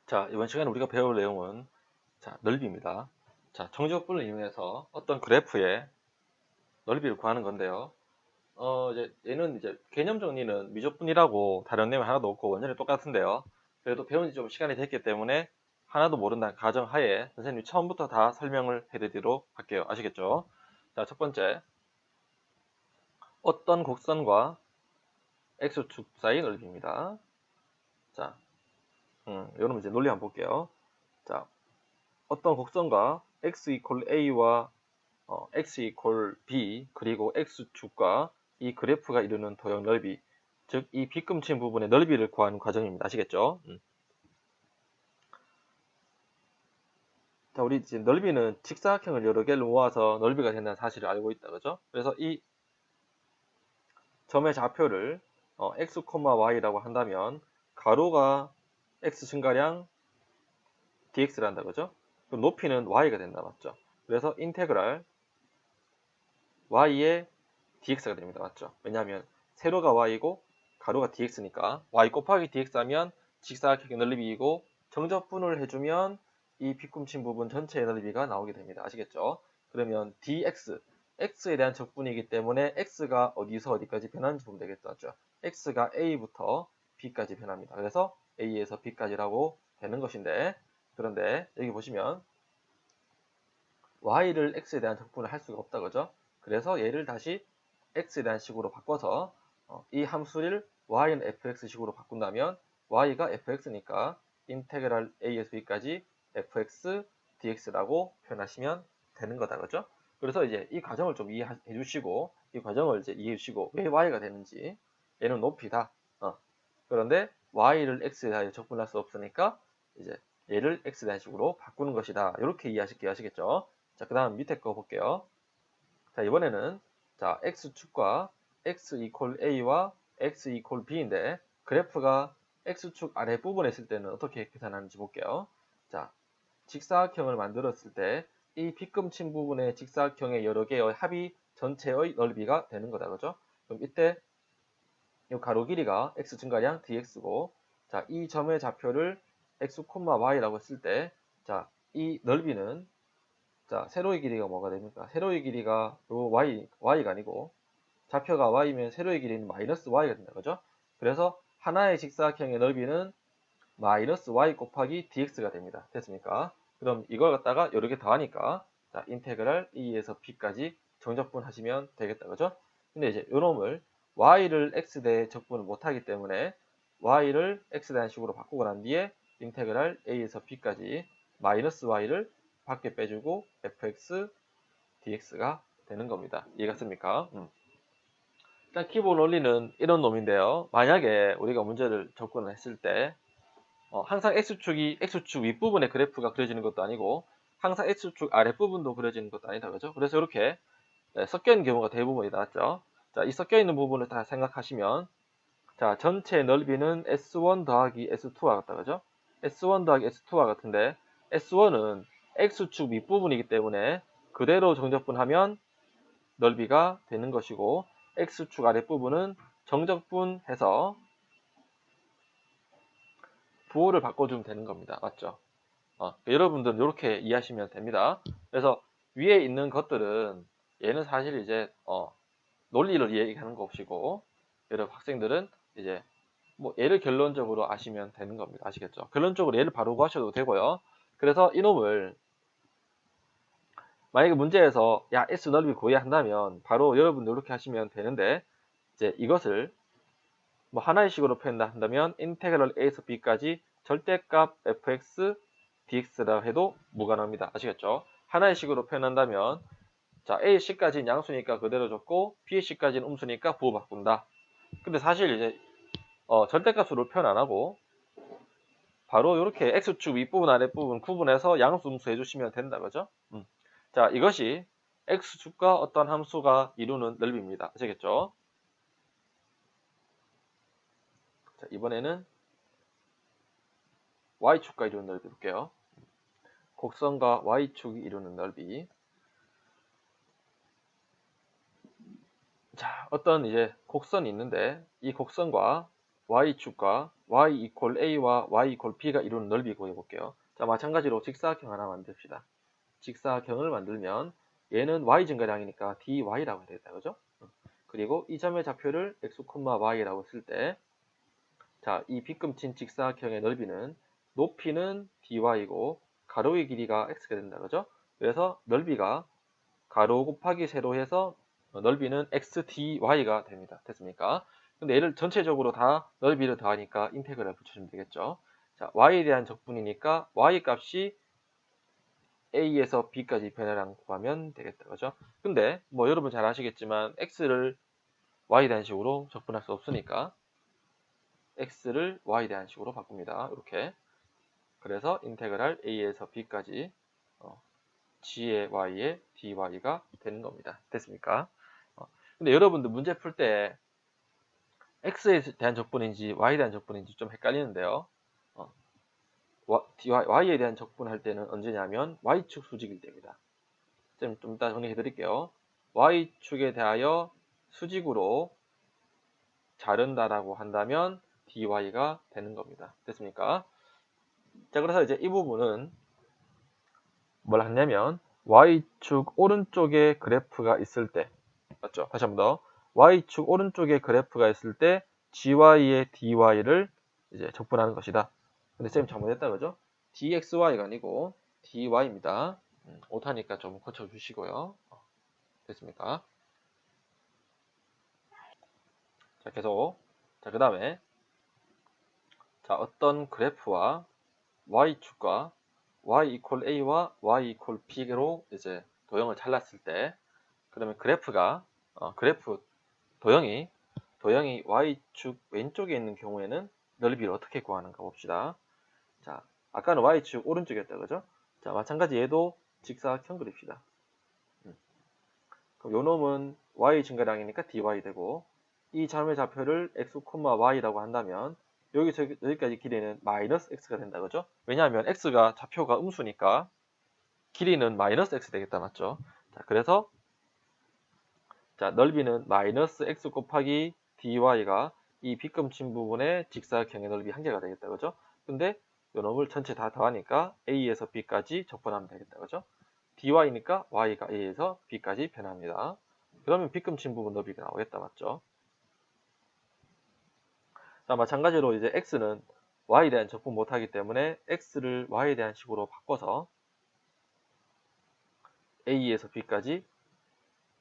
자, 이번 시간에 우리가 배울 내용은 넓이입니다. 자, 정지역분을 이용해서 어떤 그래프의 넓이를 구하는 건데요. 얘는 이제 개념 정리는 미적분이라고 다른 내용 하나도 없고 완전히 똑같은데요. 그래도 배운 지 좀 시간이 됐기 때문에 하나도 모른다는 가정하에 선생님이 처음부터 다 설명을 해드리도록 할게요. 아시겠죠? 자, 첫 번째. 어떤 곡선과 X축 사이 넓이입니다. 자, 여러분 이제 논리 한번 볼게요. 자, 어떤 곡선과 x 이퀄 a와 x 이퀄 b 그리고 x축과 이 그래프가 이루는 도형 넓이, 즉 이 빗금친 부분의 넓이를 구하는 과정입니다. 아시겠죠? 자, 우리 지금 넓이는 직사각형을 여러 개를 모아서 넓이가 된다는 사실을 알고 있다, 그죠? 그래서 이 점의 좌표를 x, y라고 한다면 가로가 x 증가량 dx를 한다, 그죠? 그럼 높이는 y가 된다, 맞죠? 그래서 인테그랄 y의 dx가 됩니다. 맞죠? 왜냐하면 세로가 y고 가로가 dx니까 y 곱하기 dx 하면 직사각형의 넓이이고 정적분을 해주면 이 빗꿈친 부분 전체의 넓이가 나오게 됩니다. 아시겠죠? 그러면 dx, x에 대한 적분이기 때문에 x가 어디서 어디까지 변하는지 보면 되겠죠. 맞죠? x가 a부터 b까지 변합니다. 그래서 a에서 b까지라고 되는 것인데, 그런데 여기 보시면 y를 x에 대한 적분을 할 수가 없다, 그죠? 그래서 얘를 다시 x에 대한 식으로 바꿔서 이 함수를 y는 fx 식으로 바꾼다면 y가 fx니까 인테그랄 a에서 b까지 fx dx라고 표현하시면 되는 거다, 그죠? 그래서 이제 이 과정을 좀 이해해 주시고, 이 과정을 이제 이해해 주시고, 왜 y가 되는지. 얘는 높이다. 그런데 y를 x에 대하여 적분할 수 없으니까 이제 얘를 x에 대한 식으로 바꾸는 것이다. 이렇게 이해하실게요. 아시겠죠? 자, 그 다음 밑에 거 볼게요. 자, 이번에는 자, x축과 x 이퀄 a와 x 이퀄 b인데 그래프가 x축 아랫부분에 있을 때는 어떻게 계산하는지 볼게요. 자, 직사각형을 만들었을 때 이 빗금친 부분의 직사각형의 여러 개의 합이 전체의 넓이가 되는 거다, 그죠? 그럼 이때 이 가로 길이가 x 증가량 dx고, 자, 이 점의 좌표를 x, y라고 했을 때, 자, 이 넓이는, 자, 세로의 길이가 뭐가 됩니까? 세로의 길이가 요 y가 아니고, 좌표가 y면 세로의 길이는 마이너스 y가 된다, 그죠? 그래서 하나의 직사각형의 넓이는 마이너스 y 곱하기 dx가 됩니다. 됐습니까? 그럼 이걸 갖다가 여러 개 더하니까, 자, 인테그랄 a에서 b까지 정적분 하시면 되겠다, 그죠? 근데 이제 요놈을 y를 x대에 적분을 못하기 때문에 y를 x대한 식으로 바꾸고 난 뒤에 인테그랄 a에서 b까지 마이너스 y를 밖에 빼주고 fx dx가 되는 겁니다. 이해갔습니까? 일단 기본 원리는 이런 놈인데요. 만약에 우리가 문제를 접근을 했을 때 항상 X축 윗부분의 그래프가 그려지는 것도 아니고 항상 X축 아랫부분도 그려지는 것도 아니다, 그죠? 그래서 이렇게 섞여 있는 경우가 대부분이다, 맞죠? 자, 이 섞여 있는 부분을 다 생각하시면, 자, 전체 넓이는 S1 더하기 S2와 같다, 그죠? S1 더하기 S2와 같은데 S1은 X축 윗부분이기 때문에 그대로 정적분하면 넓이가 되는 것이고, X축 아랫부분은 정적분해서 부호를 바꿔주면 되는 겁니다. 맞죠? 여러분들은 이렇게 이해하시면 됩니다. 그래서 위에 있는 것들은 얘는 사실 이제 논리를 얘기하는 것이고, 여러분 학생들은 이제 뭐 얘를 결론적으로 아시면 되는 겁니다. 아시겠죠? 결론적으로 얘를 바로 구하셔도 되고요. 그래서 이놈을 만약에 문제에서 야 S 넓이 구해야 한다면 바로 여러분들 이렇게 하시면 되는데, 이제 이것을 뭐 하나의 식으로 표현한다면 인테그럴 a에서 b까지 절대값 fx dx라 해도 무관합니다. 아시겠죠? 하나의 식으로 표현한다면, 자, a 식까지는 양수니까 그대로 줬고 b 식까지는 음수니까 부호 바꾼다. 근데 사실 이제 절대값으로 표현 안 하고 바로 이렇게 x축 윗부분 아랫부분 구분해서 양수 음수 해주시면 된다, 그죠? 자, 이것이 x축과 어떤 함수가 이루는 넓이입니다. 아시겠죠? 자, 이번에는 y축과 이루는 넓이 볼게요. 곡선과 y축이 이루는 넓이. 자, 어떤 이제 곡선이 있는데 이 곡선과 y축과 y 이퀄 a와 y 이퀄 b가 이루는 넓이 구해 볼게요. 자, 마찬가지로 직사각형 하나 만듭시다. 직사각형을 만들면 얘는 y 증가량이니까 dy라고 해야 되겠다. 그죠? 그리고 이 점의 좌표를 x, y라고 쓸 때, 자, 이 빗금친 직사각형의 넓이는 높이는 dy이고 가로의 길이가 x가 된다. 그죠? 그래서 넓이가 가로 곱하기 세로 해서 넓이는 xdy가 됩니다. 됐습니까? 근데 얘를 전체적으로 다 넓이를 더하니까 인테그랄 붙여주면 되겠죠. 자, y에 대한 적분이니까 y 값이 a에서 b까지 변화량 구하면 되겠다. 그죠? 근데 뭐 여러분 잘 아시겠지만 x를 y에 대한 식으로 적분할 수 없으니까 x를 y에 대한 식으로 바꿉니다. 이렇게. 그래서 인테그랄 a에서 b까지 g의 y에 dy가 되는 겁니다. 됐습니까? 근데 여러분들 문제 풀 때 x에 대한 적분인지 y에 대한 적분인지 좀 헷갈리는데요. y에 대한 적분할 때는 언제냐면 y축 수직일 때입니다. 좀 이따 정리해 드릴게요. y축에 대하여 수직으로 자른다라고 한다면 dy가 되는 겁니다. 됐습니까? 자, 그래서 이제 이 부분은 뭘 하냐면 y축 오른쪽에 그래프가 있을 때, 맞죠? 다시 한 번 더. y축 오른쪽에 그래프가 있을 때 gy의 dy를 이제 적분하는 것이다. 근데 쌤 잘못했다 그죠? dxy가 아니고 dy입니다. 오타니까 좀 고쳐주시고요. 됐습니까? 자, 계속. 자, 그 다음에 자, 어떤 그래프와 y축과 y 이퀄 a와 y 이퀄 b로 이제 도형을 잘랐을 때, 그러면 그래프 도형이 y축 왼쪽에 있는 경우에는 넓이를 어떻게 구하는가 봅시다. 자, 아까는 y축 오른쪽이었다 그죠? 자, 마찬가지 얘도 직사각형 그립시다. 그럼 요 놈은 y 증가량이니까 dy 되고, 이 점의 좌표를 x, y라고 한다면 여기까지 길이는 마이너스 x가 된다 그죠? 왜냐하면 x가 좌표가 음수니까 길이는 마이너스 x 되겠다 맞죠? 자, 그래서 자, 넓이는 마이너스 x 곱하기 dy가 이 빗금친 부분의 직사각형의 넓이 한 개가 되겠다 그죠? 근데 요 놈을 전체 다 더하니까 a에서 b까지 적분하면 되겠다 그죠? dy니까 y가 a에서 b까지 변합니다. 그러면 빗금친 부분 넓이가 나오겠다 맞죠? 자, 마찬가지로 이제 x는 y에 대한 적분 못하기 때문에 x를 y에 대한 식으로 바꿔서 a에서 b까지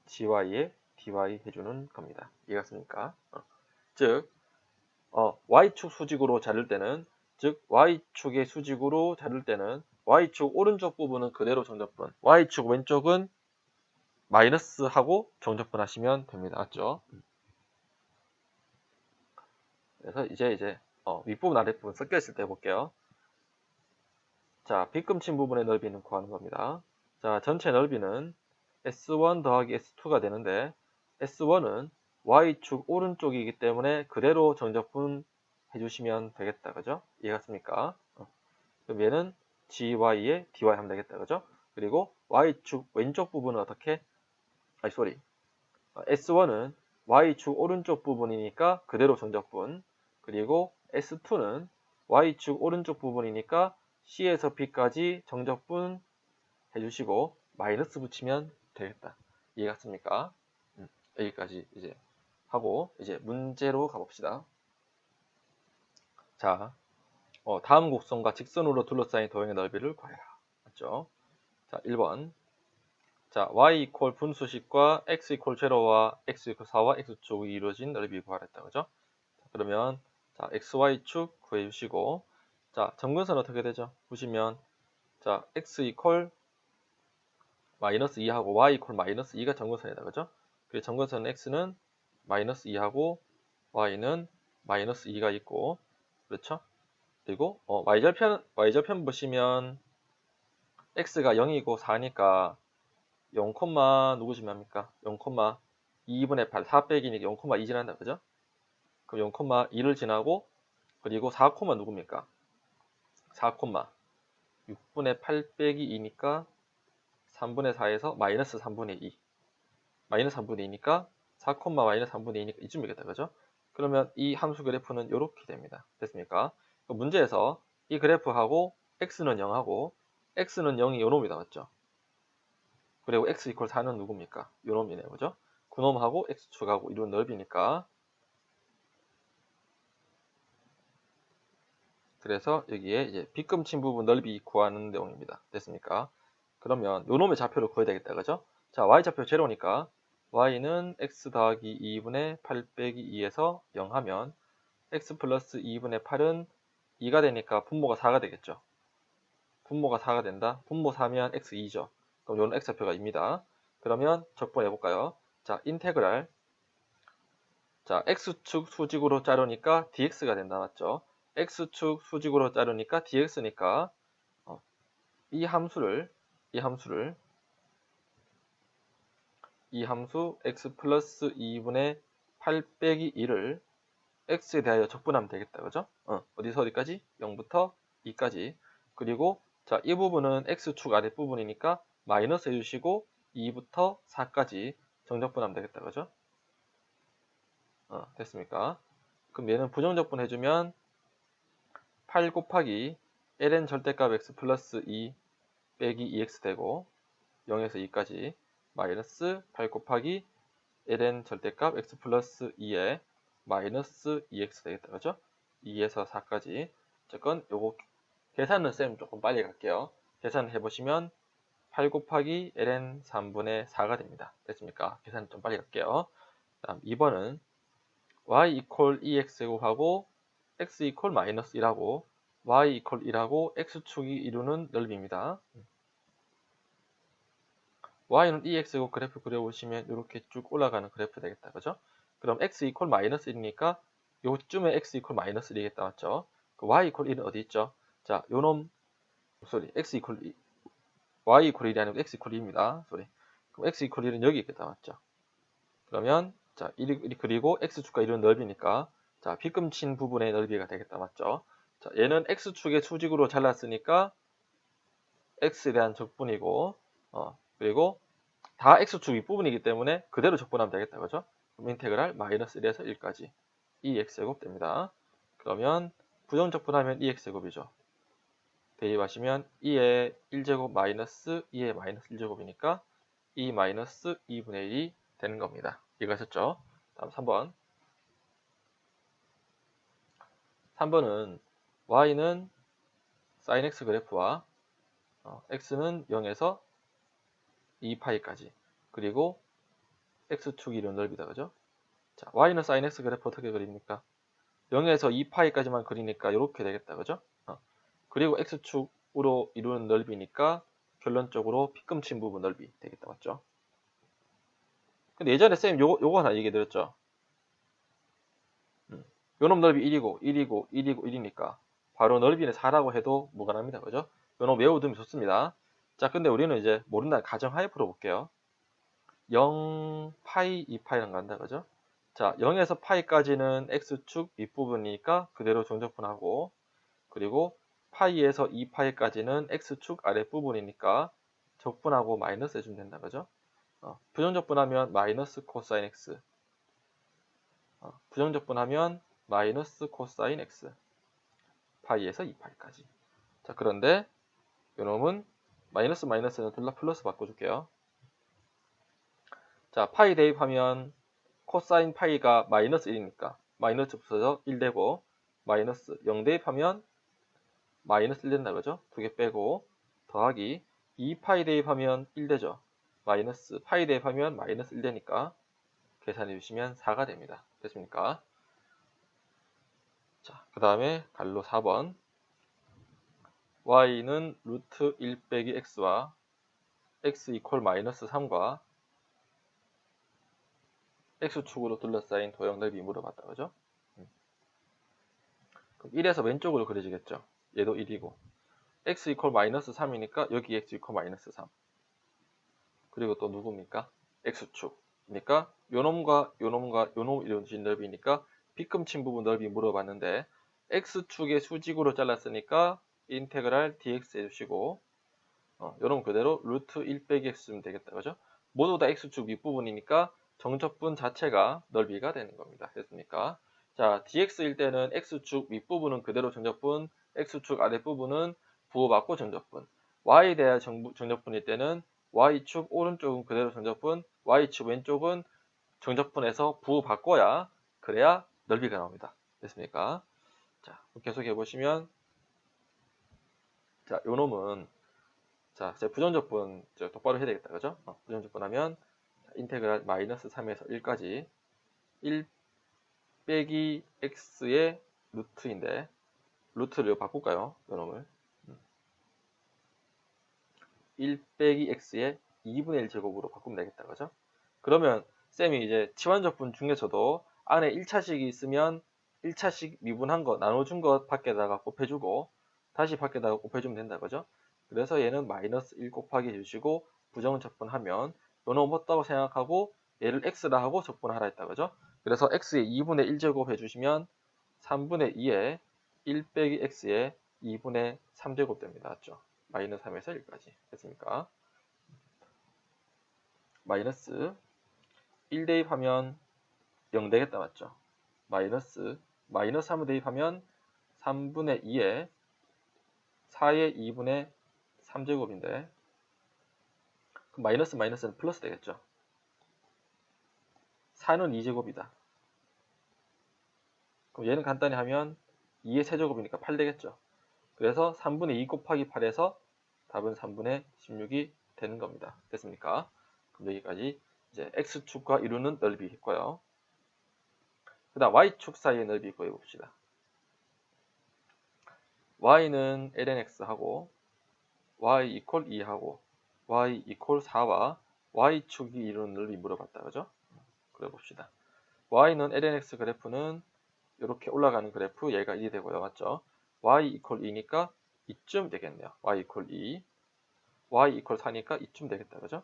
gy에 dy 해주는 겁니다. 이해갔습니까? 즉 y축 수직으로 자를 때는, 즉 y축의 수직으로 자를 때는 y축 오른쪽 부분은 그대로 정적분, y축 왼쪽은 마이너스 하고 정적분 하시면 됩니다. 맞죠? 그래서 이제 윗부분 아랫부분 섞여 있을 때 볼게요. 자, 빗금친 부분의 넓이는 구하는 겁니다. 자, 전체 넓이는 S1 더하기 S2가 되는데 S1은 Y축 오른쪽이기 때문에 그대로 정적분 해주시면 되겠다. 그죠? 이해갔습니까? 그럼 얘는 GY에 DY 하면 되겠다. 그죠? 그리고 Y축 왼쪽 부분은 어떻게? S1은 Y축 오른쪽 부분이니까 그대로 정적분. 그리고 S2는 Y축 오른쪽 부분이니까 C에서 B까지 정적분 해주시고 마이너스 붙이면 되겠다. 이해갔습니까? 여기까지 이제 하고 이제 문제로 가봅시다. 자, 다음 곡선과 직선으로 둘러싸인 도형의 넓이를 구해라. 맞죠? 자, 1번. 자, y 이퀄 분수식과 x 이퀄 제로와 x 이퀄 4와 x축이 이루어진 넓이 구하랬다. 그죠? 자, 그러면 자, xy축 구해주시고, 자, 점근선 어떻게 되죠? 보시면 자, x 이퀄 마이너스 2하고 y 이퀄 마이너스 2가 점근선이다. 그죠? 그래서 점근선 x는 마이너스 2하고 y는 마이너스 2가 있고, 그렇죠? 그리고 y절편 보시면 x가 0이고 4니까 0, 누구시면 합니까? 0,2분의 8, 4 빼기니까 0,2 지난다. 그죠? 그럼 0,2를 지나고, 그리고 4, 누굽니까? 4, 6분의 8 빼기 2니까 3분의 4에서 마이너스 3분의 2. 마이너스 3분의 2니까 4, 마이너스 3분의 2니까 이쯤이겠다. 그죠? 그러면 이 함수 그래프는 이렇게 됩니다. 됐습니까? 문제에서 이 그래프하고 x는 0하고 x는 0이 요놈이 나왔죠. 그리고 x 이퀄 4는 누굽니까? 요놈이네요. 그죠? 그놈하고 x축하고 이룬 넓이니까, 그래서 여기에 이제 빗금친 부분 넓이 구하는 내용입니다. 됐습니까? 그러면 요놈의 좌표를 구해야 되겠다. 그죠? 자, y좌표 제로니까 y는 x 더하기 2분의 8 빼기 2에서 0 하면 x 플러스 2분의 8은 2가 되니까 분모가 4가 되겠죠. 분모가 4가 된다. 분모 4면 x 2죠. 그럼 요는 x좌표가 2입니다. 그러면 적분해 볼까요? 자, 인테그랄. 자, x축 수직으로 자르니까 dx가 된다. 맞죠? x축 수직으로 자르니까 dx니까 이 함수 x 플러스 2분의 8 빼기 2를 x에 대하여 적분하면 되겠다. 그죠? 어디서 어디까지? 0부터 2까지. 그리고 자, 이 부분은 x축 아랫부분이니까 마이너스 해주시고 2부터 4까지 정적분하면 되겠다. 그죠? 됐습니까? 그럼 얘는 부정적분 해주면 8 곱하기 ln 절대값 x 플러스 2 빼기 2x 되고 0에서 2까지 마이너스 8 곱하기 ln 절대값 x 플러스 2에 마이너스 2x 되겠다. 그죠? 2에서 4까지. 어쨌건 요거 계산은 쌤 조금 빨리 갈게요. 계산을 해보시면 8 곱하기 ln 3분의 4가 됩니다. 됐습니까? 계산 좀 빨리 갈게요. 다음 2번은 y 이퀄 2x제곱하고 x 이퀄 마이너스 1하고 y 이퀄 1하고 x축이 이루는 넓이입니다. y는 2x제곱 그래프 그려보시면 이렇게 쭉 올라가는 그래프 되겠다. 그죠? 그럼 x 이퀄 마이너스 1이니까 요쯤에 x 이퀄 마이너스 1이겠다. 맞죠? 그 y 이퀄 1은 어디 있죠? 자, 요놈 x 이퀄 2, y 이퀄 1이 아니고 x 이퀄 2입니다. 그럼 x 이퀄 1은 여기 있겠다. 맞죠? 그러면 자, 1 그리고 x축과 이루는 넓이니까 자, 빗금친 부분의 넓이가 되겠다. 맞죠? 자, 얘는 x축의 수직으로 잘랐으니까 x에 대한 적분이고 그리고 다 x축 윗부분이기 때문에 그대로 적분하면 되겠다. 그죠? 그럼 인테그랄 마이너스 1에서 1까지 2x제곱 됩니다. 그러면 부정적분하면 2x제곱이죠. 대입하시면 2의 1제곱 마이너스 2의 마이너스 1제곱이니까 2 마이너스 2분의 1이 되는 겁니다. 이해가셨죠? 다음 3번. 3번은 y는 sin x 그래프와 x는 0에서 2파이까지 그리고 x축이 이런 넓이다. 그죠? 자, y는 sin x 그래프 어떻게 그립니까? 0에서 2파이까지만 그리니까 이렇게 되겠다. 그죠? 그리고 x축으로 이루는 넓이니까 결론적으로 빗금친 부분 넓이 되겠다. 맞죠? 근데 예전에 쌤 요거 하나 얘기 드렸죠. 요놈 넓이 1이고 1이고 1이고 1이니까 바로 넓이는 4라고 해도 무관합니다. 그죠? 요놈 외워두면 좋습니다. 자, 근데 우리는 이제 모른다는 가정하에 풀어볼게요. 0, 파이, 2파이랑 간다. 그죠? 자, 0에서 파이까지는 x축 윗부분이니까 그대로 정적분하고, 그리고 파이에서 2파이까지는 x축 아랫부분이니까 적분하고 마이너스 해주면 된다. 그죠? 부정적분하면 마이너스 코사인 x, 부정적분하면 마이너스 코사인 x, 파이에서 2파이까지. 자, 그런데 요놈은 마이너스 마이너스는 둘 다 플러스 바꿔줄게요. 자, 파이 대입하면 코사인 파이가 마이너스 1이니까 마이너스 없어져 1 되고, 마이너스 0 대입하면 마이너스 1 된다. 그죠? 두 개 빼고 더하기 2파이 대입하면 1 되죠. 마이너스 파이 대입하면 마이너스 1 되니까 계산해 주시면 4가 됩니다. 됐습니까? 자, 그 다음에 갈로 4번. y는 루트 1 빼기 x와 x 이퀄 마이너스 3과 x축으로 둘러싸인 도형 넓이 물어봤다. 그죠? 그럼 1에서 왼쪽으로 그려지겠죠. 얘도 1이고 x 이퀄 마이너스 3이니까 여기 x 이퀄 마이너스 3. 그리고 또 누굽니까? x축. 그러니까 요놈과 요놈과 요놈 이루어진 넓이니까 빗금친 부분 넓이 물어봤는데 x축의 수직으로 잘랐으니까 인테그랄 dx 해주시고 요놈 그대로 루트 1 빼기 x 주면 되겠다. 그죠? 모두 다 x축 윗부분이니까 정적분 자체가 넓이가 되는 겁니다. 됐습니까? 자, dx일 때는 x축 윗부분은 그대로 정적분, x축 아랫부분은 부호받고 정적분. y에 대한 정적분일 때는 y축 오른쪽은 그대로 정적분, y축 왼쪽은 정적분에서 부호바꿔야 그래야 넓이가 나옵니다. 됐습니까? 자, 계속 해보시면 자, 요 놈은 자, 제 부정적분 똑바로 해야 되겠다. 그죠? 부정적분 하면 인테그랄 마이너스 3에서 1까지 1 빼기 x의 루트인데 루트를 바꿀까요? 요 놈을 1 빼기 x의 2분의 1 제곱으로 바꾸면 되겠다. 그죠? 그러면 쌤이 이제 치환적분 중에서도 안에 1차식이 있으면 1차식 미분한 거 나눠준 것 밖에다가 곱해주고 다시 밖에다가 곱해주면 된다. 그죠? 그래서 얘는 마이너스 1 곱하기 해주시고 부정적분하면 요놈 없다고 생각하고 얘를 x라 하고 적분하라 했다. 그죠? 그래서 x의 2분의 1 제곱 해주시면 3분의 2에 1 빼기 x의 2분의 3 제곱 됩니다. 맞죠? 마이너스 3에서 1까지 됐습니까? 마이너스 1 대입하면 0 되겠다. 맞죠? 마이너스 3을 대입하면 3분의 2에 4의 2분의 3제곱인데 그럼 마이너스는 플러스 되겠죠? 4는 2제곱이다. 그럼 얘는 간단히 하면 2의 세제곱이니까 8 되겠죠? 그래서 3분의 2 곱하기 8에서 답은 3분의 16이 되는 겁니다. 됐습니까? 그럼 여기까지 이제 x축과 이루는 넓이 했고요. 그 다음 y축 사이의 넓이 구해봅시다. y는 lnx하고 y 이퀄 2하고 y 이퀄 4와 y축이 이루는 넓이 물어봤다. 그죠? 그래 봅시다. y는 lnx 그래프는 이렇게 올라가는 그래프 얘가 1이 되고요. 맞죠? y 이퀄 2니까 이쯤 되겠네요. y 이퀄 2 y 이퀄 4니까 이쯤 되겠다. 그죠?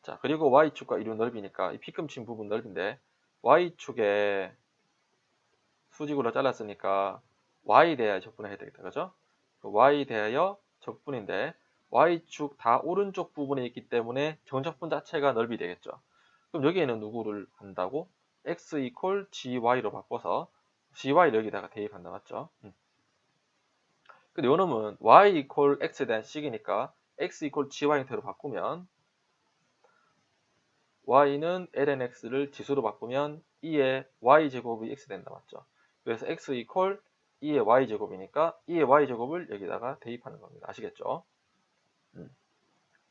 자, 그리고 y축과 이루 넓이니까 이 빗금친 부분 넓인데 y축에 수직으로 잘랐으니까 y 대하여 적분해야 되겠다. 그죠? y 대하여 적분인데 y축 다 오른쪽 부분에 있기 때문에 정적분 자체가 넓이 되겠죠. 그럼 여기에는 누구를 한다고? x 이퀄 gy로 바꿔서 gy를 여기다가 대입한다. 맞죠? 근데 요 놈은 y 이퀄 x에 대한 식이니까 x 이퀄 gy 형태로 바꾸면 y는 lnx를 지수로 바꾸면 2의 y제곱이 x 된다. 맞죠? 그래서 x 이퀄 2의 y제곱이니까 2의 y제곱을 여기다가 대입하는 겁니다. 아시겠죠?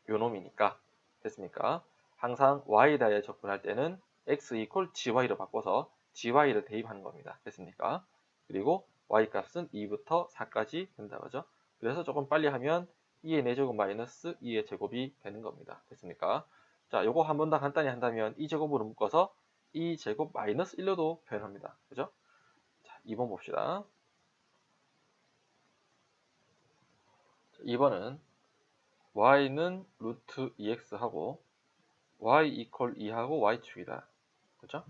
요 놈이니까 됐습니까? 항상 y에 대하여 적분할 때는 x 이퀄 gy로 바꿔서 gy를 대입하는 겁니다. 됐습니까? 그리고 y 값은 2부터 4까지 된다. 그죠? 그래서 조금 빨리 하면 2의 4제곱 마이너스 2의 제곱이 되는 겁니다. 됐습니까? 자, 요거 한 번 더 간단히 한다면 2제곱으로 묶어서 2제곱 마이너스 1로도 표현합니다. 그죠? 자, 2번 봅시다. 2번은 y는 루트 2x하고 y 이퀄 2하고 y축이다. 그죠?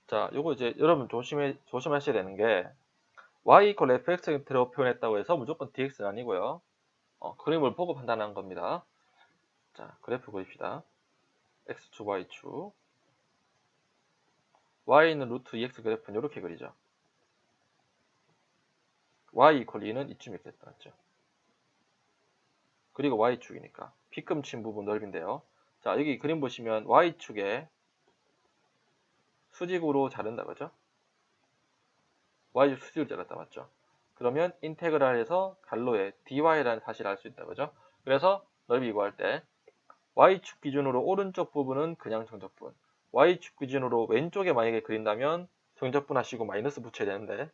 자, 요거 이제 여러분 조심하셔야 되는 게 y 이퀄 fx 형태로 표현했다고 해서 무조건 dx는 아니고요. 그림을 보고 판단한 겁니다. 자, 그래프 그립시다. x축, y축. y는 루트 2x 그래프는 이렇게 그리죠. y 이퀄 2는 이쯤 있겠다. 맞죠? 그리고 y축이니까 빗금친 부분 넓인데요. 자, 여기 그림 보시면 y축에 수직으로 자른다. 그죠? y축 수직으로 자랐다. 맞죠? 그러면 인테그랄에서 갈로에 dy라는 사실을 알 수 있다. 그죠? 그래서 넓이 구할 때 y축 기준으로 오른쪽 부분은 그냥 정적분, y축 기준으로 왼쪽에 만약에 그린다면 정적분 하시고 마이너스 붙여야 되는데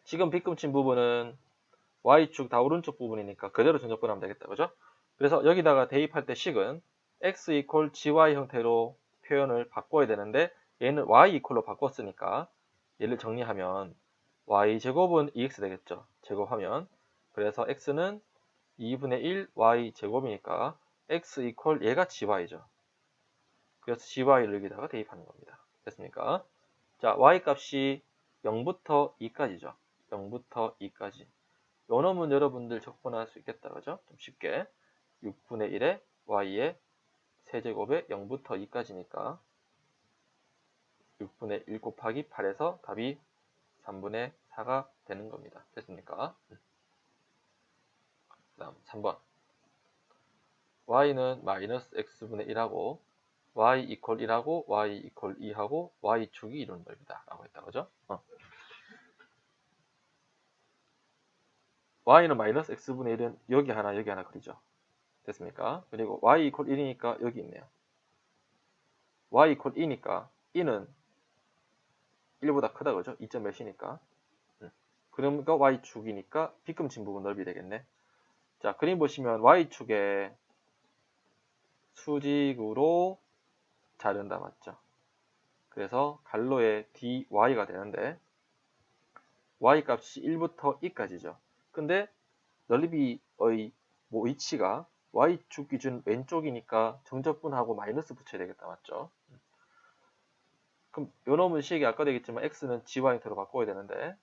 지금 빗금친 부분은 y축 다 오른쪽 부분이니까 그대로 정적분하면 되겠다. 그죠? 그래서 여기다가 대입할 때 식은 x 이퀄 gy 형태로 표현을 바꿔야 되는데 얘는 y 이퀄로 바꿨으니까 얘를 정리하면 y제곱은 2x 되겠죠. 제곱하면 그래서 x는 2분의 1 y제곱이니까 x 이퀄 얘가 gy죠. 그래서 gy를 여기다가 대입하는 겁니다. 됐습니까? 자, y 값이 0부터 2까지죠. 0부터 2까지. 요 놈은 여러분들 적분할 수 있겠다. 그죠? 좀 쉽게. 6분의 1에 y의 세제곱에 0부터 2까지니까 6분의 1 곱하기 8에서 답이 3분의 4가 되는 겁니다. 됐습니까? 그 다음 3번. y는 마이너스 x분의 1하고 y 이퀄 1하고 y 이퀄 2하고 y축이 이루는 넓이다 라고 했다. 그죠? y는 마이너스 x분의 1은 여기 하나 그리죠. 됐습니까? 그리고 y 이퀄 1이니까 여기 있네요. y 이퀄 2니까 2는 1보다 크다. 그죠? 2점 몇이니까. 그러니까 y축이니까 빗금친 부분 넓이 되겠네. 자, 그림 보시면 y축에 수직으로 자른다. 맞죠? 그래서 갈로에 dy가 되는데 y 값이 1부터 2까지죠. 근데 넓이의 위치가 y축 기준 왼쪽이니까 정적분하고 마이너스 붙여야 되겠다. 맞죠? 그럼 요놈은 식이 아까 되겠지만 x는 gy 형태로 바꿔야 되는데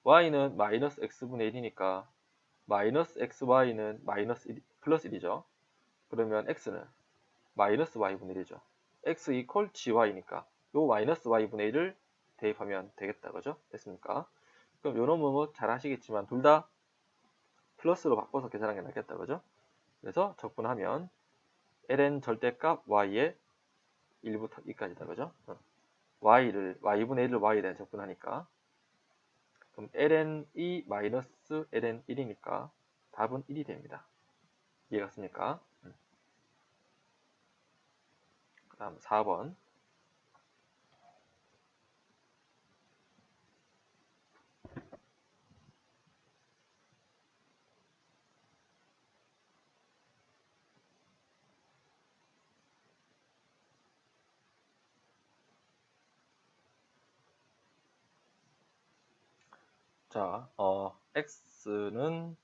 y는 마이너스 x분의 1이니까 마이너스 xy는 마이너스 1, 플러스 1이죠. 그러면 x는 마이너스 y분의 1이죠. x 이퀄 gy니까 요 마이너스 y분의 1을 대입하면 되겠다. 그죠? 됐습니까? 그럼 요놈은 뭐 잘 아시겠지만 둘 다 플러스로 바꿔서 계산하는 게 낫겠다. 그죠? 그래서 적분하면 ln 절대값 y의 1부터 2까지다. 그죠? y분의 1을 y에 대한 적분하니까 그럼 ln 2 마이너스 ln 1이니까 답은 1이 됩니다. 이해갔습니까? 그 다음 4번. 자, x는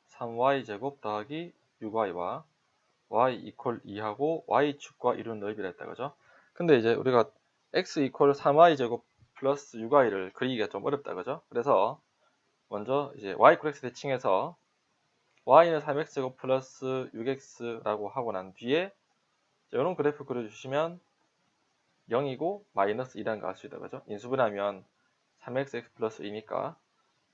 3y제곱 더하기 6y와 y 이퀄 2하고 y축과 이루는 넓이라 했다. 그죠? 근데 이제 우리가 x 이퀄 3y제곱 플러스 6y를 그리기가 좀 어렵다. 그죠? 그래서 먼저 이제 y 이퀄 x 대칭해서 y는 3x제곱 플러스 6x라고 하고 난 뒤에 이런 그래프 그려주시면 0이고 마이너스 2라는 거 알 수 있다. 그죠? 인수분하면 3xx 플러스 2니까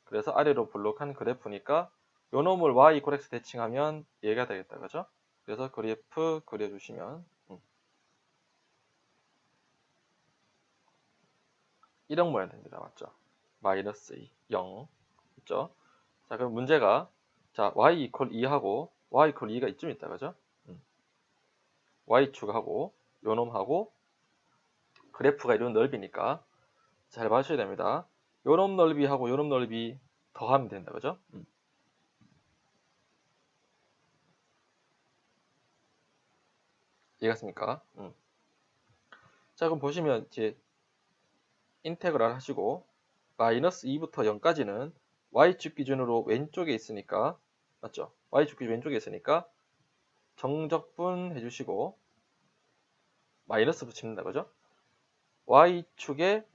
그래서 아래로 볼록한 그래프니까 요 놈을 y 이퀄 x 대칭하면 얘가 되겠다. 그죠? 그래서 그래프 그려주시면 이런 모양 됩니다. 맞죠? 마이너스 2, 0 있죠? 자, 그럼 문제가 자 y 이퀄 2하고 y 이퀄 2가 이쯤 있다. 그죠? y축하고 요 놈하고 그래프가 이런 넓이니까 잘 봐주셔야 됩니다. 요 놈 넓이하고 요 놈 넓이 더하면 된다. 그죠? 이해갔습니까? 자, 그럼 보시면 이제 인테그랄 하시고 마이너스 2부터 0까지는 y축 기준으로 왼쪽에 있으니까 맞죠? y축 기준 왼쪽에 있으니까 정적분 해주시고 마이너스 붙입니다. 그죠? y축의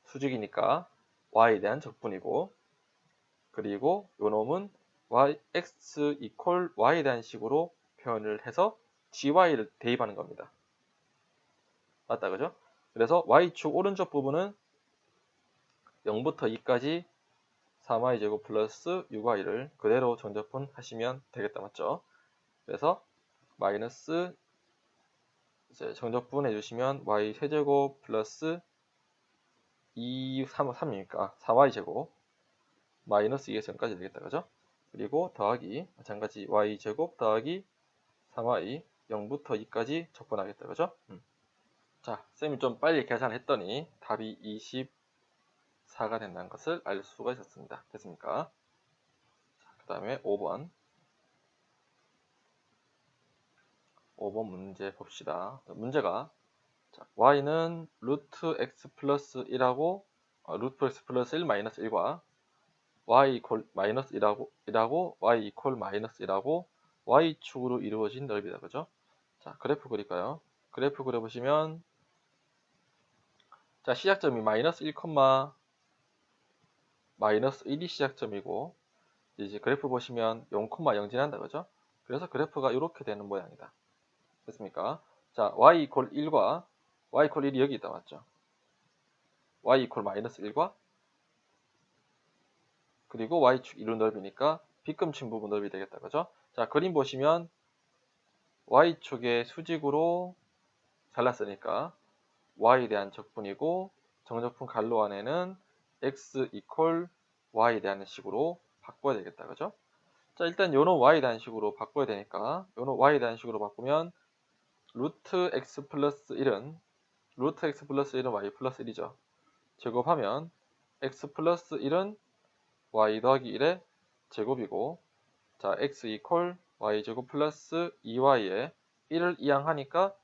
수직이니까 y에 대한 적분이고 그리고 요놈은 x 이퀄 y에 대한 식으로 표현을 해서 gy를 대입하는 겁니다. 맞다. 그죠? 그래서 y축 오른쪽 부분은 0부터 2까지 3y제곱 플러스 6y를 그대로 정적분 하시면 되겠다. 맞죠? 그래서 마이너스 이제 정적분 해주시면 y 세제곱 플러스 3이니까 4y제곱 마이너스 2에서 0까지 되겠다. 그죠? 그리고 더하기 마찬가지 y제곱 더하기 3y 0부터 2까지 적분하겠다. 그죠? 자, 쌤이 좀 빨리 계산했더니 답이 24가 된다는 것을 알 수가 있었습니다. 됐습니까? 그 다음에 5번 문제 봅시다. 문제가 자, y는 루트 x 플러스 1하고 루트 x 플러스 1 마이너스 1과 y 이퀄 마이너스 1하고 y 이퀄 마이너스 1하고 y축으로 이루어진 넓이다. 그죠? 자, 그래프 그릴까요? 그래프 그려보시면 자, 시작점이 마이너스 1, 마이너스 1이 시작점이고 이제 그래프 보시면 0, 0 지난다. 그죠? 그래서 그래프가 이렇게 되는 모양이다. 됐습니까? 자, y 이퀄 1과 y 이퀄 1이 여기 있다 맞죠? y 이퀄 마이너스 1과 그리고 y축 이루 넓이니까 빗금친 부분 넓이 되겠다 그죠? 자, 그림 보시면 y축의 수직으로 잘랐으니까 y에 대한 적분이고 정적분 갈로 안에는 x 이퀄 y에 대한 식으로 바꿔야 되겠다 그죠? 자, 일단 요놈 y에 대한 식으로 바꿔야 되니까 요놈 y에 대한 식으로 바꾸면 루트 x 플러스 1은 루트 x 플러스 1은 y 플러스 1이죠. 제곱하면 x 플러스 1은 y 더하기 1의 제곱이고 자 x 이퀄 y제곱 플러스 2y에 1을 이항하니까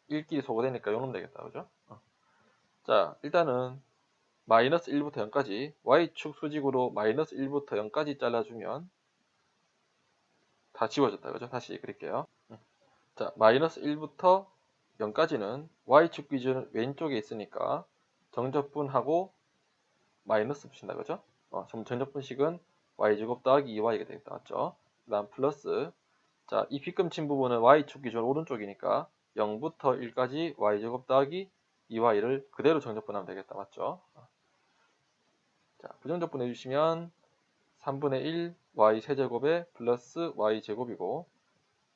1끼리 소거되니까 요놈 되겠다 그죠? 자 일단은 마이너스 1부터 0까지 y축 수직으로 마이너스 1부터 0까지 잘라주면 다 지워졌다 그죠? 다시 그릴게요. 자 마이너스 1부터 0까지는 y축 기준 왼쪽에 있으니까 정적분하고 마이너스 붙인다 그죠? 정적분식은 y제곱 더하기 2y가 되겠다 맞죠? 그 다음 플러스 자 이 빗금친 부분은 y축 기준 오른쪽이니까 0부터 1까지 y제곱 더하기 2y를 그대로 정적분하면 되겠다 맞죠? 자 부정적분 해주시면 3분의 1 y 세제곱에 플러스 y 제곱이고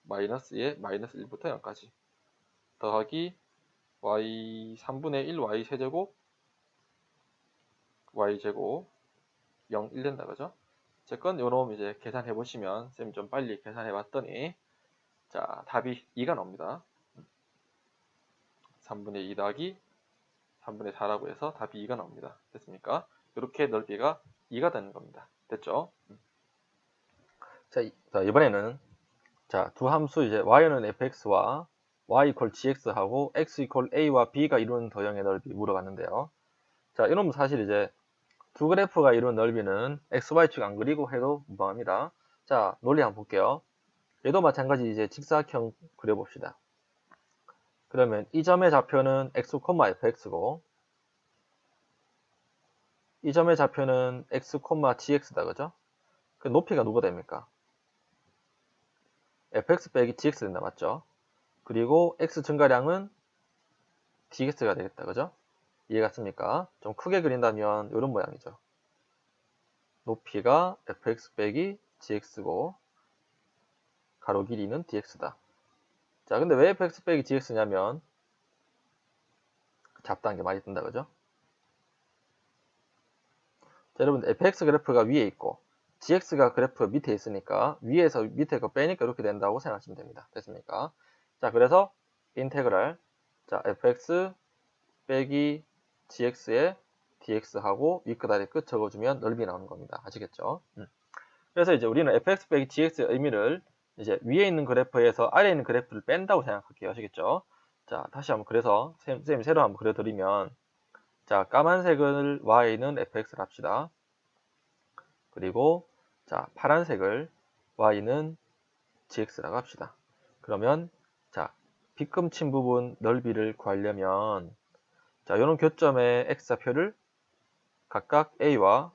마이너스에 마이너스 1부터 0까지 더하기 y 3분의 1 y 세제곱 y제곱 0, 1 된다 그죠? 어쨌건 요놈 이제 계산해 보시면 쌤이 좀 빨리 계산해 봤더니 자 답이 2가 나옵니다. 3분의 2 더하기 3분의 4라고 해서 답이 2가 나옵니다. 됐습니까? 이렇게 넓이가 2가 되는 겁니다. 됐죠? 자 이번에는 자 두 함수 이제 y는 fx와 y 이퀄 gx하고 x 이퀄 a와 b가 이루는 도형의 넓이 물어봤는데요. 자 이놈은 사실 이제 두 그래프가 이루는 넓이는 xy축 안 그리고 해도 무방합니다. 자 논리 한번 볼게요. 얘도 마찬가지 이제 직사각형 그려봅시다. 그러면 이 점의 좌표는 x, fx고 이 점의 좌표는 x, gx다 그죠? 그 높이가 누가 됩니까? fx 빼기 gx 된다 맞죠? 그리고 x 증가량은 dx가 되겠다 그죠? 이해갔습니까? 좀 크게 그린다면 이런 모양이죠. 높이가 fx 빼기 gx고 가로 길이는 dx다. 자 근데 왜 fx 빼기 gx냐면 잡다한 게 많이 뜬다 그죠? 자, 여러분 fx 그래프가 위에 있고 gx가 그래프 밑에 있으니까 위에서 밑에 거 빼니까 이렇게 된다고 생각하시면 됩니다. 됐습니까? 자 그래서 인테그랄 자 fx 빼기 gx에 dx하고 윗끝 아래 끝 적어주면 넓이 나오는 겁니다. 아시겠죠? 그래서 이제 우리는 fx 빼기 gx의 의미를 이제 위에 있는 그래프에서 아래에 있는 그래프를 뺀다고 생각할게요. 아시겠죠? 자 다시 한번 그래서 선생님이 새로 한번 그려드리면 자 까만색을 y는 fx를 합시다. 그리고 자 파란색을 y는 gx라고 합시다. 그러면 자 빗금친 부분 넓이를 구하려면 자 요런 교점의 x좌표를 각각 a와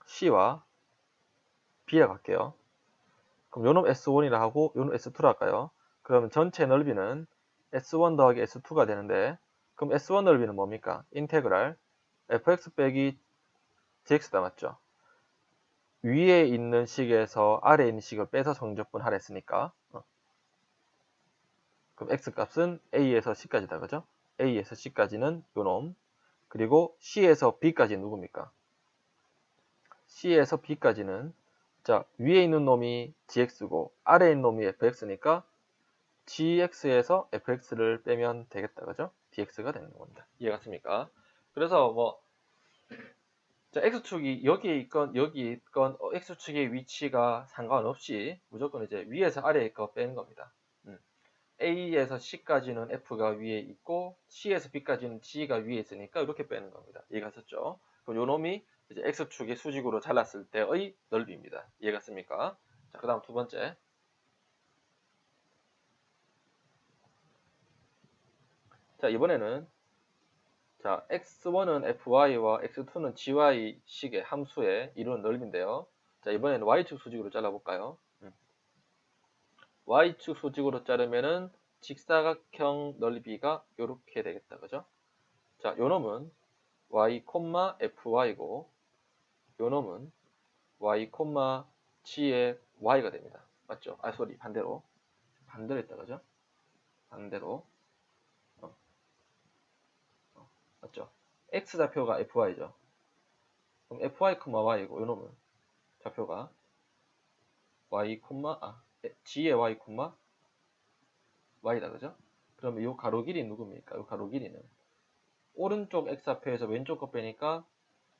c와 b라고 할게요. 그럼 요놈 S1이라 하고 요놈 S2라 할까요? 그러면 전체 넓이는 S1 더하기 S2가 되는데 그럼 S1 넓이는 뭡니까? 인테그랄 fx 빼기 gx다 맞죠? 위에 있는 식에서 아래에 있는 식을 빼서 정적분 하랬으니까 그럼 x 값은 a에서 c까지다 그죠? a에서 c까지는 요놈 그리고 c에서 b까지는 누굽니까? c에서 b까지는 자 위에 있는 놈이 gx고 아래에 있는 놈이 fx니까 gx에서 fx를 빼면 되겠다 그죠? dx가 되는 겁니다. 이해갔습니까? 그래서 뭐 자, x축이 여기에 있건 여기에 있건 x축의 위치가 상관없이 무조건 이제 위에서 아래에 거 빼는 겁니다. a에서 c까지는 f가 위에 있고 c에서 b까지는 g가 위에 있으니까 이렇게 빼는 겁니다. 이해갔었죠? 그럼 요 놈이 이제 x축의 수직으로 잘랐을 때의 넓이입니다. 이해갔습니까? 자, 그 다음 두 번째. 자, 이번에는 자, x1은 fy와 x2는 gy 식의 함수의 이루는 넓이인데요. 자, 이번에는 y축 수직으로 잘라볼까요? y축 수직으로 자르면은 직사각형 넓이가 이렇게 되겠다. 그죠? 자, 요 놈은 y, fy고 요 놈은 y, g의 y가 됩니다. 맞죠? 아, 소리 반대로 했다. 그죠? 반대로 맞죠? x 좌표가 fy죠. 그럼 fy, y고 요 놈은 좌표가 y, g의 y, y다. 그죠? 그러면 요 가로 길이 누굽니까? 요 가로 길이는 오른쪽 x좌표에서 왼쪽 거 빼니까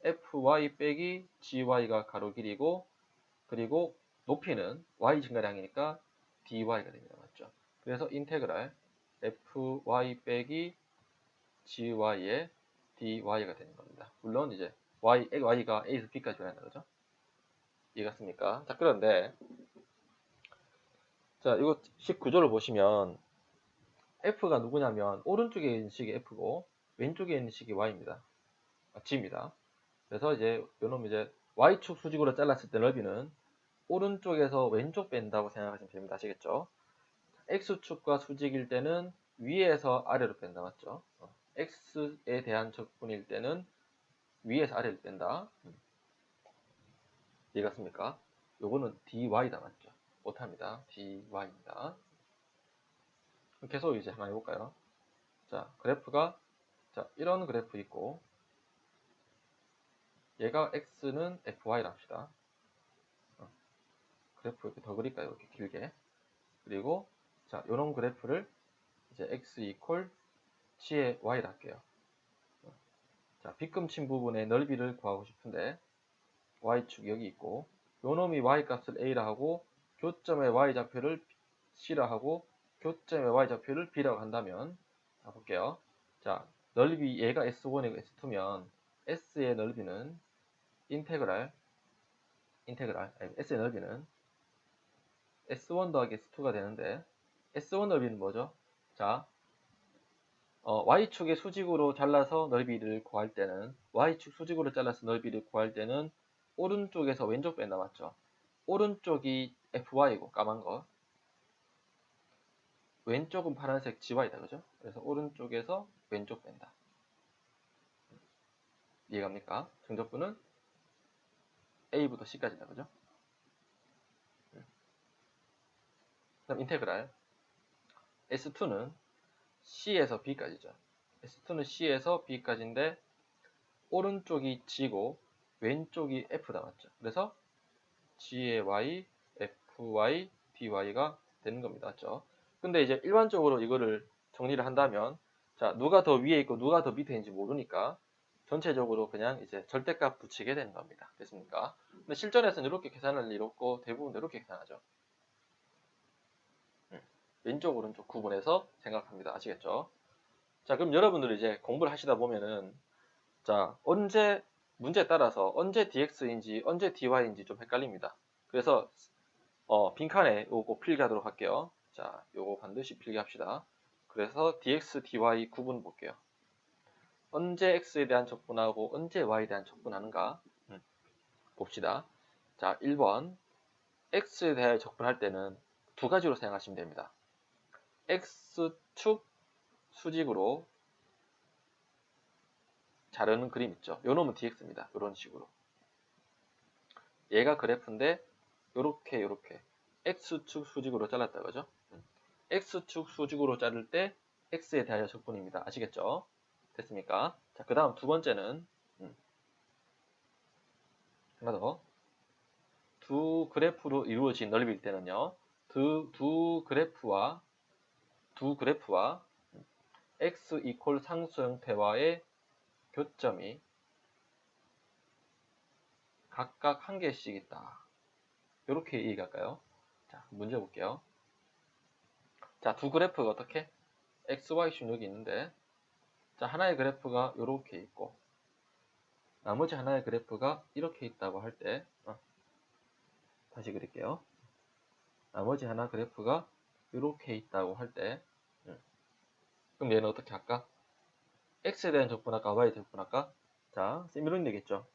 fy 빼기 gy가 가로 길이고, 그리고 높이는 y 증가량이니까 dy가 됩니다. 맞죠? 그래서 인테그랄 fy 빼기 gy의 dy가 되는 겁니다. 물론 이제 y가 a에서 b까지 변한다. 그죠? 이해갔습니까? 자, 그런데 자, 이거 식 구조를 보시면 f가 누구냐면 오른쪽에 있는 식이 f고 왼쪽에 있는 식이 y입니다. g입니다. 그래서 이제 요놈 이제 y축 수직으로 잘랐을 때 넓이는 오른쪽에서 왼쪽 뺀다고 생각하시면 됩니다. 아시겠죠? x축과 수직일 때는 위에서 아래로 뺀다. 맞죠? x에 대한 적분일 때는 위에서 아래로 뺀다. 이해갔습니까? 요거는 dy다. 맞죠? 못합니다. dy입니다. 계속 이제 한번 해볼까요? 자, 그래프가 자, 이런 그래프 있고 얘가 x는 fy라 합시다. 그래프 이렇게 더 그릴까요? 이렇게 길게. 그리고 자, 요런 그래프를 이제 x 이퀄 g의 y라 할게요. 자, 빗금친 부분의 넓이를 구하고 싶은데 y축 여기 있고 요놈이 y값을 a라 하고 교점의 y좌표를 c라 하고 교점의 y좌표를 b라고 한다면 자, 볼게요. 자, 넓이 얘가 s1이고 s2면 s의 넓이는 인테그랄 s의 넓이는 s1 더하기 s2가 되는데 s1 넓이는 뭐죠? 자, y축의 수직으로 잘라서 넓이를 구할 때는 y축 수직으로 잘라서 넓이를 구할 때는 오른쪽에서 왼쪽 뺀다. 맞죠? 오른쪽이 fy고 까만 거, 왼쪽은 파란색 gy다. 그죠? 그래서 오른쪽에서 왼쪽 뺀다. 이해갑니까? 정적분은 a부터 c까지다. 그죠? 그다음 인테그랄 s2는 c에서 b까지죠. s2는 c에서 b까지인데 오른쪽이 g고 왼쪽이 f다. 맞죠? 그래서 g의 y, fy, dy가 되는 겁니다. 맞죠? 근데 이제 일반적으로 이거를 정리를 한다면 자, 누가 더 위에 있고 누가 더 밑에 있는지 모르니까 전체적으로 그냥 이제 절대값 붙이게 되는 겁니다. 됐습니까? 근데 실전에서는 이렇게 계산할 일 없고 대부분 이렇게 계산하죠. 왼쪽 오른쪽 구분해서 생각합니다. 아시겠죠? 자, 그럼 여러분들 이제 공부를 하시다 보면은 자, 문제에 따라서 언제 dx인지 언제 dy인지 좀 헷갈립니다. 그래서 빈칸에 요거 필기하도록 할게요. 자, 요거 반드시 필기합시다. 그래서 dx, dy 구분 볼게요. 언제 x에 대한 적분하고 언제 y에 대한 적분하는가 봅시다. 자, 1번 x에 대해 적분할 때는 두 가지로 생각하시면 됩니다. x축 수직으로 자르는 그림 있죠. 요 놈은 dx입니다. 요런 식으로. 얘가 그래프인데 요렇게 x축 수직으로 잘랐다. 그죠? x축 수직으로 자를 때 x에 대하여 적분입니다. 아시겠죠? 됐습니까? 자, 그 다음 두 번째는 하나 더. 두 그래프로 이루어진 넓이일 때는요. 두 그래프와 x 이퀄 상수 형태와의 교점이 각각 한 개씩 있다. 이렇게 얘기할까요? 자, 문제 볼게요. 자, 두 그래프가 어떻게? x, y 여기 있는데 자, 하나의 그래프가 이렇게 있고 나머지 하나의 그래프가 이렇게 있다고 할 때 다시 그릴게요. 나머지 하나 그래프가 이렇게 있다고 할 때 그럼 얘는 어떻게 할까? x에 대한 적분할까? y에 대한 적분할까? 자, 이런 되겠죠.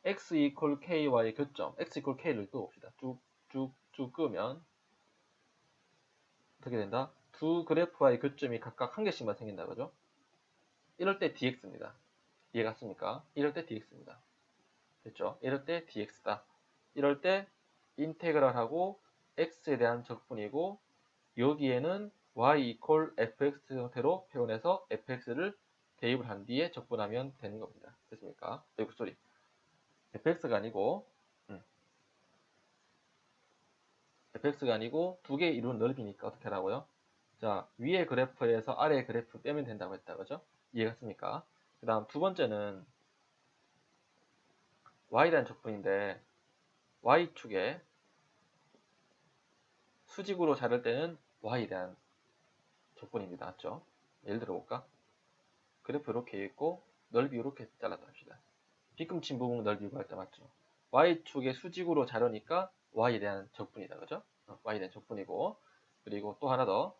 x 이퀄 ky의 교점 x 이퀄 k를 또 봅시다. 쭉쭉쭉 끄면 어떻게 된다? 두 그래프와의 교점이 각각 한 개씩만 생긴다. 그죠? 이럴 때 dx입니다. 이해 갔습니까? 이럴 때 dx입니다. 됐죠? 이럴 때 dx다. 이럴 때 인테그랄하고 x에 대한 적분이고 여기에는 y equal fx 형태로 표현해서 fx를 대입을 한 뒤에 적분하면 되는 겁니다. 됐습니까? 여기 소리. fx가 아니고 fx가 아니고 두 개 이루는 넓이니까 어떻게 하라고요? 자, 위의 그래프에서 아래의 그래프 빼면 된다고 했다. 그죠? 이해갔습니까? 그 다음 두 번째는 y에 대한 적분인데 y축에 수직으로 자를 때는 y에 대한 적분입니다. 맞죠? 예를 들어볼까? 그래프 이렇게 있고 넓이 이렇게 잘랐다 합시다. 뒤꿈치 부분 넓이 구할 때 맞죠? y축에 수직으로 자르니까 y에 대한 적분이다. 그죠? y에 대한 적분이고 그리고 또 하나 더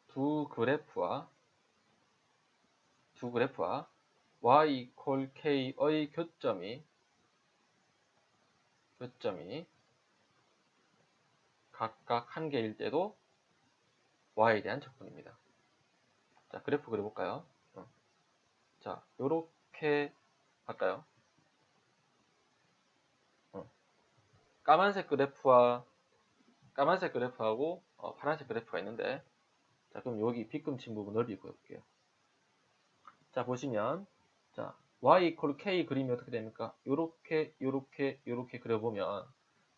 두 그래프와 y equal k의 교점이 각각 한 개일 때도 y에 대한 적분입니다. 자, 그래프 그려볼까요? 자, 요렇게 할까요? 까만색 그래프하고 파란색 그래프가 있는데 자, 그럼 여기 빗금친 부분 넓이 구해볼게요. 자, 보시면 자, y equal k 그림이 어떻게 됩니까? 요렇게 그려보면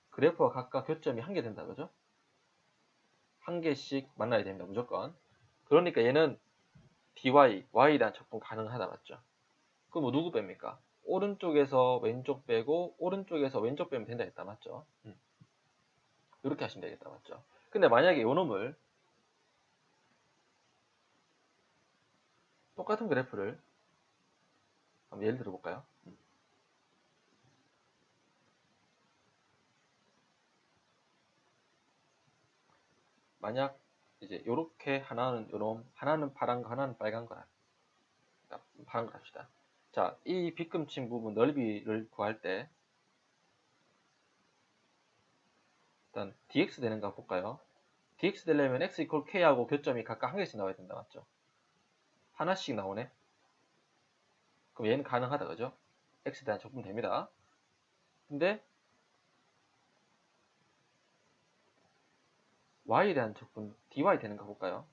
그래프와 각각 교점이 한 개 된다. 그죠? 한 개씩 만나야 됩니다. 무조건. 그러니까 얘는 y에 대한 적분 가능하다. 맞죠? 그럼 뭐 누구 뺍니까? 오른쪽에서 왼쪽 빼고 오른쪽에서 왼쪽 빼면 된다 했다. 맞죠? 이렇게 하시면 되겠다. 맞죠? 근데 만약에 요 놈을 똑같은 그래프를 한번 예를 들어 볼까요? 만약 이제 요렇게 하나는 요놈, 하나는 파란 거, 하나는 빨간 거라. 파란 거 합시다. 자, 이 빗금친 부분 넓이를 구할 때 일단 dx 되는가 볼까요? dx 되려면 x equal k하고 교점이 각각 한 개씩 나와야 된다. 맞죠? 하나씩 나오네. 그럼 얘는 가능하다. 그죠? x에 대한 적분 됩니다. 근데 y에 대한 적분 dy 되는가 볼까요?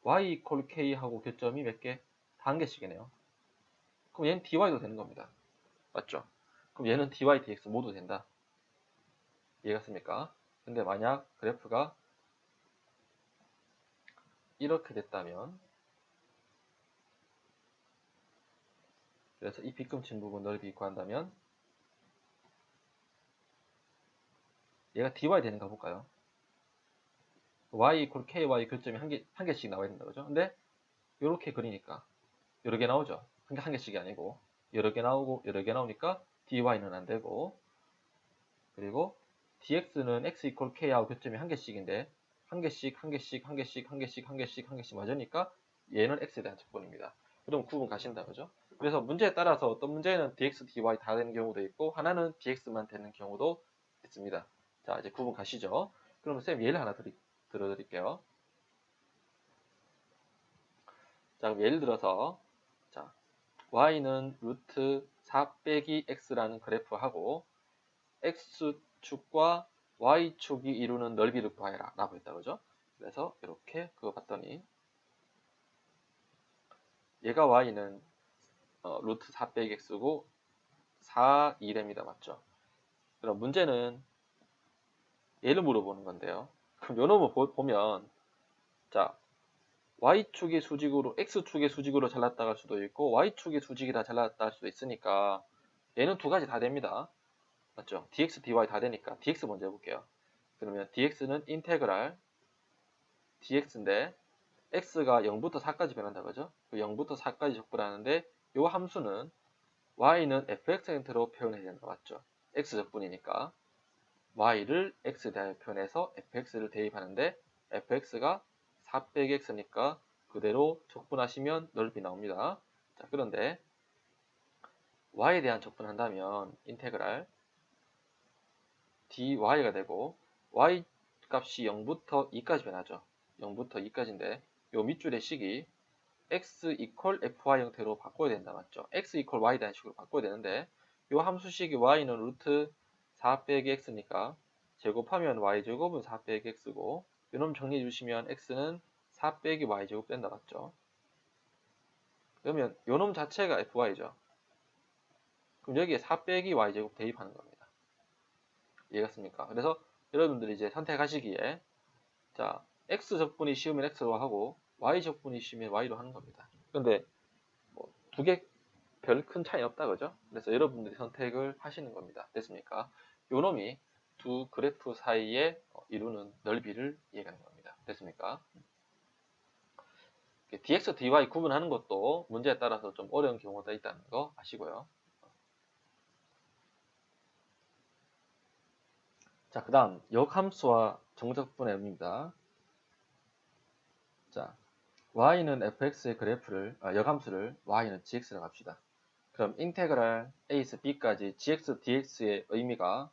y equal k하고 교점이 몇 개? 다 한 개씩이네요. 그럼 얘는 dy도 되는 겁니다. 맞죠? 그럼 얘는 dy, dx 모두 된다. 이해갔습니까? 근데 만약 그래프가 이렇게 됐다면 그래서 이 빗금친 부분 넓이 구한다면 얘가 dy 되는가 볼까요? y equal ky 교점이 한 개씩 나와야 된다. 그죠? 근데 이렇게 그리니까 여러 개 나오죠. 한 개씩이 아니고 여러 개 나오고 여러 개 나오니까 dy는 안 되고 그리고 dx는 x equal k하고 교점이 한 개씩인데 한 개씩 맞으니까 얘는 x에 대한 적분입니다. 그럼 구분 가신다. 그죠? 그래서 문제에 따라서 어떤 문제는 dx, dy 다 되는 경우도 있고 하나는 dx만 되는 경우도 있습니다. 자, 이제 구분 가시죠. 그러면 쌤 예를 하나 들어드릴게요. 자, 그럼 예를 들어서 자, y는 루트 4 빼기 x라는 그래프하고 x축과 y축이 이루는 넓이를 구하여라 라고 했다. 그죠? 그래서 이렇게 그거 봤더니 얘가 y는 루트 4 빼기 x고 4, 2됩니다. 맞죠? 그럼 문제는 얘를 물어보는 건데요. 그럼 요 놈을 보면 자, y축의 수직으로 x축의 수직으로 잘랐다 할 수도 있고 y축의 수직이라 잘랐다 할 수도 있으니까 얘는 두 가지 다 됩니다. 맞죠? dx, dy 다 되니까 dx 먼저 해볼게요. 그러면 dx는 인테그랄 dx인데 x가 0부터 4까지 변한다. 그죠? 0부터 4까지 적분하는데 이 함수는 y는 fx 형태로 표현해야 된다. 맞죠? x 적분이니까 y를 x에 대하여 표현해서 fx를 대입하는데 fx가 4 빼기 x니까 그대로 적분하시면 넓이 나옵니다. 자, 그런데 y에 대한 적분한다면 인테그랄 dy가 되고 y 값이 0부터 2까지 변하죠. 0부터 2까지인데 요 밑줄의 식이 x equal fy 형태로 바꿔야 된다 맞죠? x equal y 라는 식으로 바꿔야 되는데 요 함수식이 y는 루트 4 빼기 x니까 제곱하면 y제곱은 4 빼기 x고 요놈 정리해 주시면 x는 4 빼기 y제곱 된다 맞죠? 그러면 요놈 자체가 fy죠. 그럼 여기에 4 빼기 y제곱 대입하는 겁니다. 이해갔습니까? 그래서 여러분들이 이제 선택하시기에 자 x 적분이 쉬우면 x로 하고 y 적분이 쉬우면 y로 하는 겁니다. 근데 뭐 두 개 별 큰 차이 없다 그죠? 그래서 여러분들이 선택을 하시는 겁니다. 됐습니까? 요놈이 두 그래프 사이에 이루는 넓이를 이해하는 겁니다. 됐습니까? dx, dy 구분하는 것도 문제에 따라서 좀 어려운 경우가 있다는 거 아시고요. 자, 그 다음 역함수와 정적분의 의미입니다. 자, y는 fx의 그래프를 역함수를 y는 gx라고 합시다. 그럼 인테그랄 a에서 b까지 gx, dx의 의미가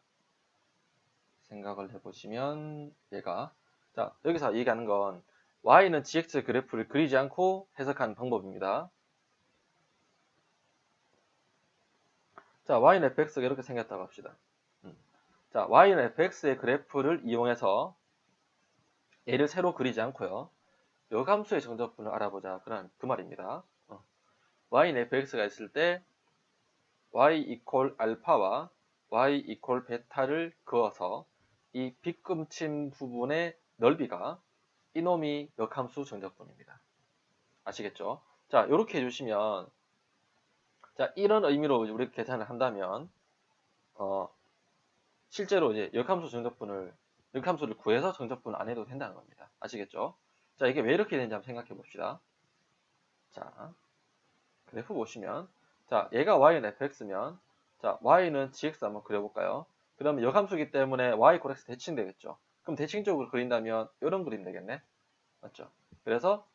생각을 해보시면 얘가 자 여기서 얘기하는 건 y는 gx 그래프를 그리지 않고 해석하는 방법입니다. 자 y는 fx가 이렇게 생겼다고 합시다. 자 y는 fx의 그래프를 이용해서 얘를 새로 그리지 않고요. 역함수의 정적분을 알아보자 그런 그 말입니다. y는 fx가 있을 때 y 이퀄 알파와 y 이퀄 베타를 그어서 이 빗금친 부분의 넓이가 이놈이 역함수 정적분입니다. 아시겠죠? 자, 이렇게 해주시면 자 이런 의미로 우리 계산을 한다면 실제로 이제 역함수를 구해서 정적분을 안 해도 된다는 겁니다. 아시겠죠? 자, 이게 왜 이렇게 되는지 한번 생각해 봅시다. 자, 그래프 보시면 자, 얘가 y는 fx면 자, y는 gx 한번 그려볼까요? 그러면 역함수기 때문에 y = x 대칭 되겠죠. 그럼 대칭적으로 그린다면 이런 그림 되겠네. 맞죠? 그래서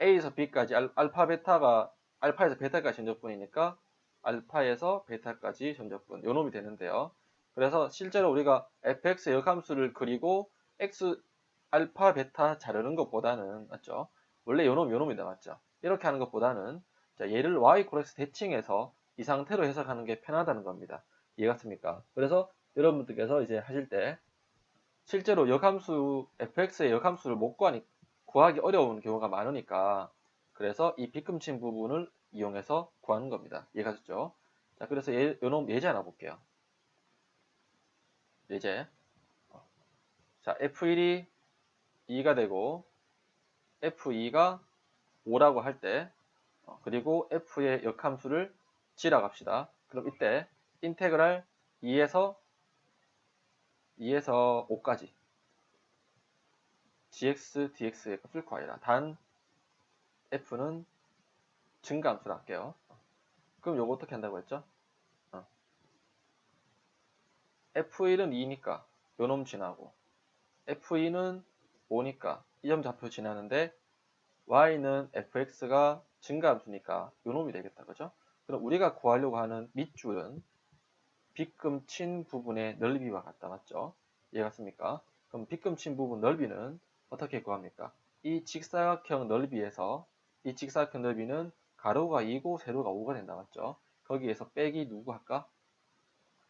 a에서 b까지 알파 베타가 알파에서 베타까지 전적분이니까 알파에서 베타까지 전적분 요 놈이 되는데요. 그래서 실제로 우리가 fx의 역함수를 그리고 x 알파 베타 자르는 것보다는 맞죠? 원래 요놈이다 맞죠? 이렇게 하는 것보다는 자, 얘를 y = x 대칭해서 이 상태로 해석하는 게 편하다는 겁니다. 이해갔습니까? 그래서 여러분들께서 이제 하실 때 실제로 역함수 fx의 역함수를 못 구하기 어려운 경우가 많으니까 그래서 이 빗금친 부분을 이용해서 구하는 겁니다. 이해가셨죠? 자, 그래서 요놈 예제 하나 볼게요. 예제. 자, f1이 2가 되고 f2가 5라고 할 때 그리고 f의 역함수를 g라고 합시다. 그럼 이때 인테그랄 2에서 5까지 gx, dx의 값을 구하라. 단 f는 증가함수로 할게요. 그럼 요거 어떻게 한다고 했죠? f1은 2니까 요놈 지나고 f2는 5니까 이 점 좌표 지나는데 y는 fx가 증가함수니까 요놈이 되겠다. 그죠? 그럼 우리가 구하려고 하는 밑줄은 빗금친 부분의 넓이와 같다. 맞죠? 이해갔습니까? 그럼 빗금친 부분 넓이는 어떻게 구합니까? 이 직사각형 넓이에서 이 직사각형 넓이는 가로가 2고 세로가 5가 된다. 맞죠? 거기에서 빼기 누구 할까?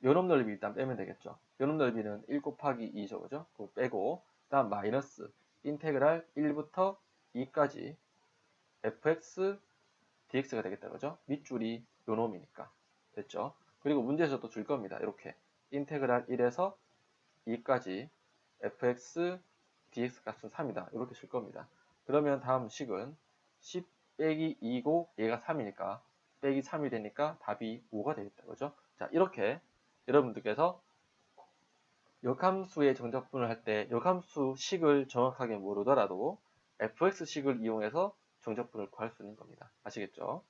요놈 넓이 일단 빼면 되겠죠. 요놈 넓이는 1 곱하기 2죠. 그죠? 그거 빼고 다음 마이너스 인테그랄 1부터 2까지 fx dx가 되겠다. 그죠? 밑줄이 요놈이니까. 됐죠? 그리고 문제에서 또 줄 겁니다. 이렇게 인테그랄 1에서 2까지 fx dx 값은 3이다. 이렇게 줄 겁니다. 그러면 다음 식은 10 빼기 2고 얘가 3이니까 빼기 3이 되니까 답이 5가 되겠다. 그죠? 자, 이렇게 여러분들께서 역함수의 정적분을 할 때 역함수 식을 정확하게 모르더라도 fx식을 이용해서 정적분을 구할 수 있는 겁니다. 아시겠죠?